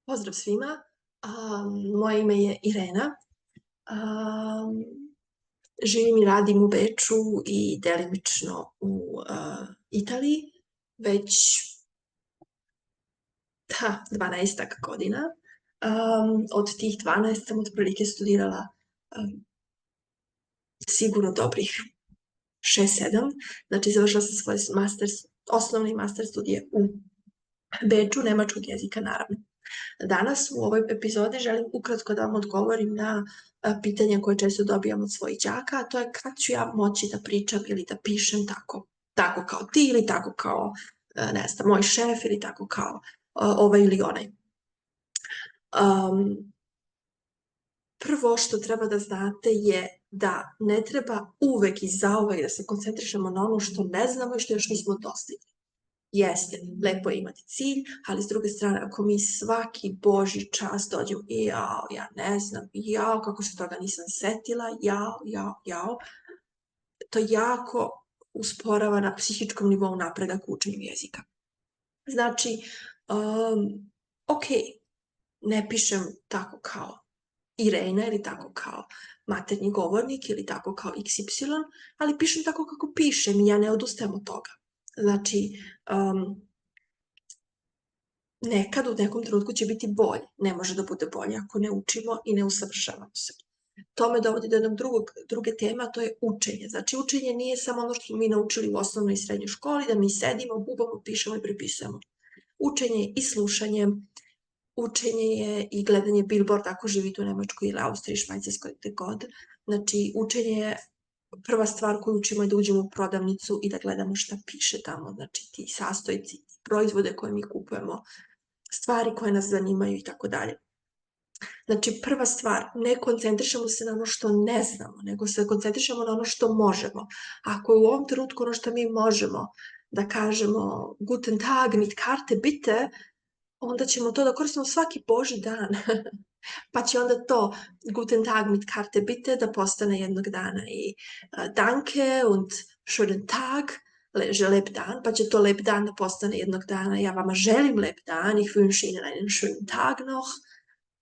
Pozdrav svima, moje ime je Irena. Živim i radim u Beču i delimično u Italiji već 12 godina. Od tih 12 sam otprilike studirala sigurno dobrih 6-7. Znači završila sam svoje osnovne i master studije u Beču, nemačkog jezika naravno. Danas u ovoj epizodi želim ukratko da vam odgovorim na pitanja koje često dobijam od svojih đaka, a to je kad ću ja moći da pričam ili da pišem tako kao ti ili tako kao, ne znam, moj šef ili tako kao ovaj ili onaj. Prvo što treba da znate je da ne treba uvek i zauvek da se koncentrišemo na ono što ne znamo i što još nismo dostigli. Jeste, lepo je imati cilj, ali s druge strane, ako mi svaki božji čas dođemo i ja ne znam, kako se toga nisam setila, to jako usporava na psihičkom nivou napredak u učenju jezika. Znači, ok, ne pišem tako kao Irena ili tako kao maternji govornik ili tako kao XY, ali pišem tako kako pišem i ja ne odustajem od toga. Znači, nekad u nekom trenutku će biti bolje. Ne može da bude bolje ako ne učimo i ne usavršavamo se. To me dovodi do jednog druge teme, a to je učenje. Znači, učenje nije samo ono što smo mi naučili u osnovnoj i srednjoj školi, da mi sedimo, bubamo, pišemo i prepisujemo. Učenje je i slušanje, učenje je i gledanje billboard ako živite u Nemačkoj ili Austriji, Švajcarskoj, gde god. Znači, učenje je prva stvar koju učimo je da uđemo u prodavnicu i da gledamo šta piše tamo. Znači, ti sastojci, proizvode koje mi kupujemo, stvari koje nas zanimaju i tako dalje. Znači, prva stvar, ne koncentrišemo se na ono što ne znamo, nego se koncentrišemo na ono što možemo. Ako je u ovom trenutku ono što mi možemo da kažemo Guten Tag mit Karte bitte, onda ćemo to da koristimo svaki božji dan. Pa će onda to Guten Tag mit Karte bitte da postane jednog dana i Danke und schönen Tag, lep dan, pa će to lep dan da postane jednog dana ja vama želim lep dan, ich wünsche Ihnen einen schönen Tag noch,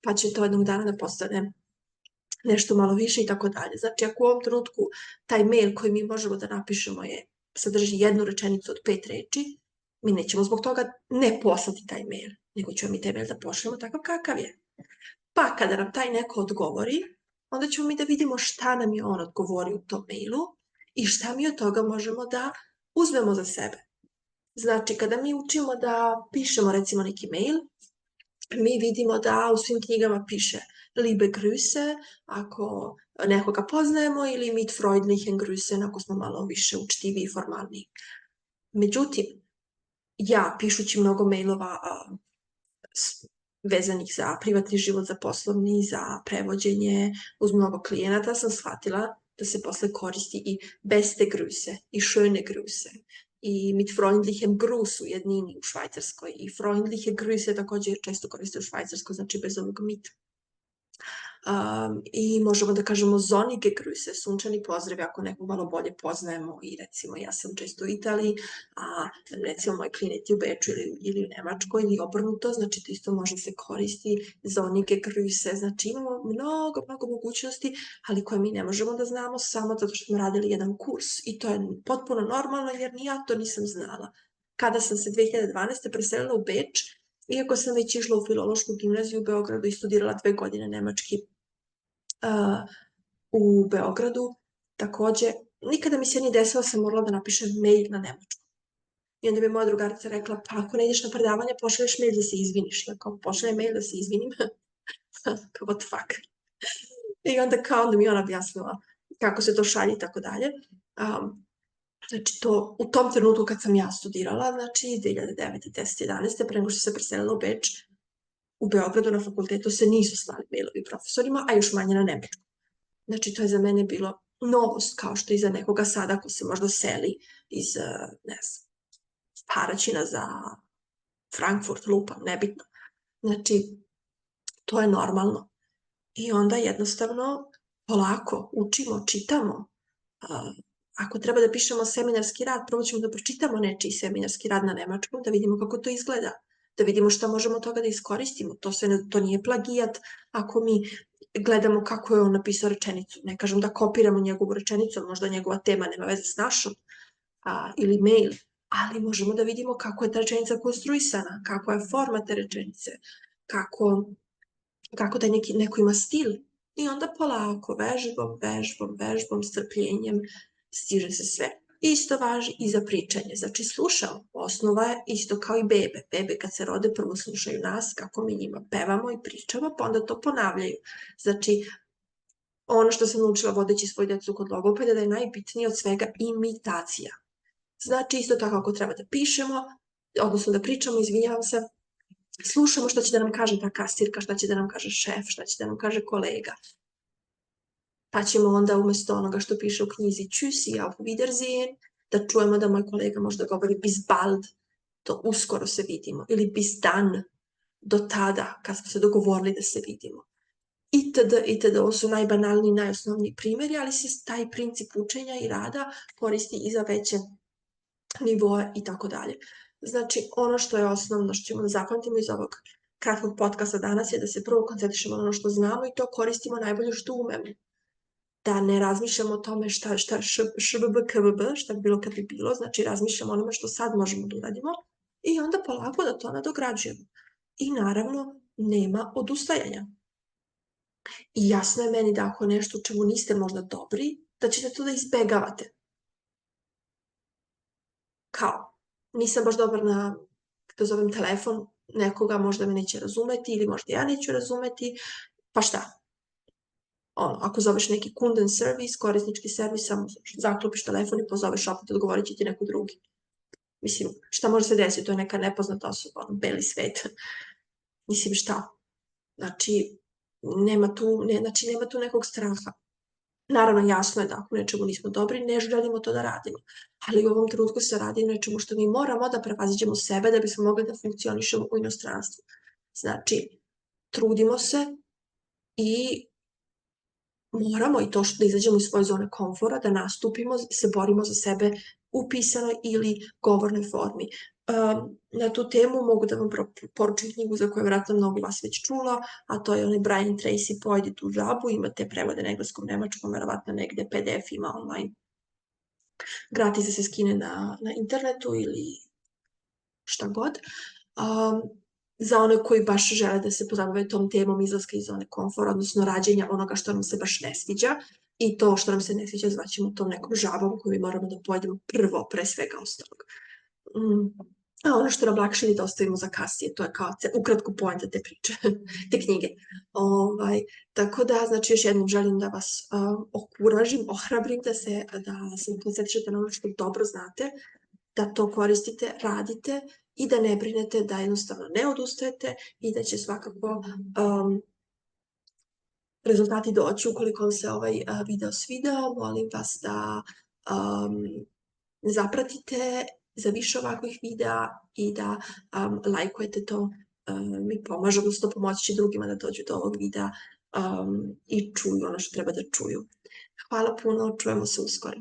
pa će to jednog dana da postane nešto malo više i tako dalje. Znači, ako u ovom trenutku taj mail koji mi možemo da napišemo sadrži jednu rečenicu od 5 reči, mi nećemo zbog toga ne poslati taj mail, nego ćemo mi taj mail da pošljemo takav kakav je. Pa kada nam taj neko odgovori, onda ćemo mi da vidimo šta nam je on odgovorio u tom mailu i šta mi od toga možemo da uzmemo za sebe. Znači, kada mi učimo da pišemo recimo neki mail, mi vidimo da u svim knjigama piše Liebe Grüße, ako nekoga poznajemo, ili mit freundlichen Grüßen, ako smo malo više učtivi i formalniji. Međutim, ja pišući mnogo mailova vezanih za privatni život, za poslovni, za prevođenje, uz mnogo klijenata, sam shvatila da se posle koristi i beste Grüße i schöne Grüße i mit freundlichem Gruß u jednini u Švajcarskoj i freundliche Grüße također često koriste u Švajcarskoj, znači bez ovog mit. I možemo da kažemo sonnige Grüße, sunčani pozdrav ako nekog malo bolje poznajemo i recimo ja sam često u Italiji, a recimo moj klijent je u Beču ili u Nemačkoj ili obrnuto, znači to isto može se koristi sonnige Grüße, znači imamo mnogo mogućnosti, ali koje mi ne možemo da znamo samo zato što smo radili jedan kurs i to je potpuno normalno jer ni ja to nisam znala. Kada sam se 2012. preselila u Beč, iako sam već išla u filološku gimnaziju u Beogradu i studirala 2 godine nemački u Beogradu, takođe, nikada mi se nije desilo da sam morala da napišem mail na nemačkom. I onda bi moja drugarica rekla, pa ako ne ideš na predavanje, pošalješ mail da se izviniš. Ja kao, pošaljem mail da se izvinim? What the fuck? I onda mi je ona objasnila kako se to šalje i tako dalje. Znači, to u tom trenutku kad sam ja studirala, znači 2009. 10. 11. pre nego što se preselila u Beč, u Beogradu na fakultetu se nisu slali mailovi profesorima, a još manje na nemačkom. Znači, to je za mene bilo novost, kao što i za nekoga sada ko se možda seli iz, ne znam, Paraćina za Frankfurt, lupam, nebitno. Znači, to je normalno. I onda jednostavno polako učimo, čitamo. Ako treba da pišemo seminarski rad, prvo ćemo da pročitamo nečiji seminarski rad na nemačkom, da vidimo kako to izgleda. da vidimo šta možemo od toga da iskoristimo. To nije plagijat ako mi gledamo kako je on napisao rečenicu. Ne kažem da kopiramo njegovu rečenicu, možda njegova tema nema veze s našom, ili mail, ali možemo da vidimo kako je ta rečenica konstruisana, kako je forma te rečenice, kako taj neko ima stil. I onda polako, vežbom, strpljenjem, stiže se sve. Isto važi i za pričanje. Znači, slušamo. Osnova je isto kao i bebe. Bebe kad se rode prvo slušaju nas, kako mi njima pevamo i pričamo, pa onda to ponavljaju. Znači, ono što sam naučila vodeći svoju decu kod logopeda, da je najbitnije od svega imitacija. Znači, isto tako ako treba da pišemo, odnosno da pričamo, izvinjavam se, slušamo što će da nam kaže ta kasirka, šta će da nam kaže šef, šta će da nam kaže kolega. Pa ćemo onda umesto onoga što piše u knjizi Tschüss i auf Wiedersehen, da čujemo da moj kolega možda govori bis bald, to uskoro se vidimo, ili bis dann, do tada, kad smo se dogovorili da se vidimo. Itd. Ovo su najbanalniji, najosnovniji primjeri, ali se taj princip učenja i rada koristi i za veće nivoe i tako dalje. Znači, ono što je osnovno što ćemo da zapamtimo iz ovog kratkog podcasta danas je da se prvo koncentrišemo na ono što znamo i to koristimo najbolje što umemo. Da ne razmišljamo o tome šta šbb, kbb, šta bi bilo kad bi bilo, znači razmišljamo o onome što sad možemo da uradimo i onda polako da to nadograđujemo. I naravno, nema odustajanja. I jasno je meni da ako nešto u čemu niste možda dobri, da ćete to da izbegavate. Kao, nisam baš dobar na, da zovem telefon, nekoga možda me neće razumeti ili možda ja neću razumeti, pa šta? Ako zoveš neki kunden servis, korisnički servis, samo zaklopiš telefon i pozoveš opet, odgovorit će ti neko drugi. Mislim, šta može se desiti? To je neka nepoznata osoba, beli svet. Mislim, šta? Znači, nema tu nekog straha. Naravno, jasno je da ako nečemu nismo dobri, ne želimo to da radimo. Ali u ovom trenutku se radi nečemu što mi moramo da prevaziđemo sebe da bismo mogli da funkcionišemo u inostranstvu. Znači, trudimo se i moramo i to da izađemo iz svoje zone komfora, da nastupimo, se borimo za sebe u pisanoj ili govornoj formi. Na tu temu mogu da vam poručim knjigu za koju je vjerojatno mnogo vas već čula, a to je onaj Brian Tracy Pojedi tu žabu, imate prevode na engleskom, nemačkom, vjerovatno negde PDF ima online. Gratis da se skine na internetu ili šta god. Za one koji baš žele da se pozabave tom temom izlaska iz zone komfora, odnosno rađenja onoga što nam se baš ne sviđa i to što nam se ne sviđa zvaćemo tom nekom žabom koju moramo da pojedemo prvo, pre svega ostalog. A ono što nam lakše je da ostavimo za kasnije, to je kao ukratko poenta te priče, te knjige. Tako da, znači, još jednom želim da vas okuražim, ohrabrim da se koncentrišete na ono što dobro znate, da to koristite, radite i da ne brinete, da jednostavno ne odustajete i da će svakako rezultati doći. Ukoliko vam se ovaj video svidao, molim vas da zapratite za više ovakvih videa i da lajkujete to, mi pomaže, odnosno pomoći će drugima da dođu do ovog videa i čuju ono što treba da čuju. Hvala puno, čujemo se uskoro.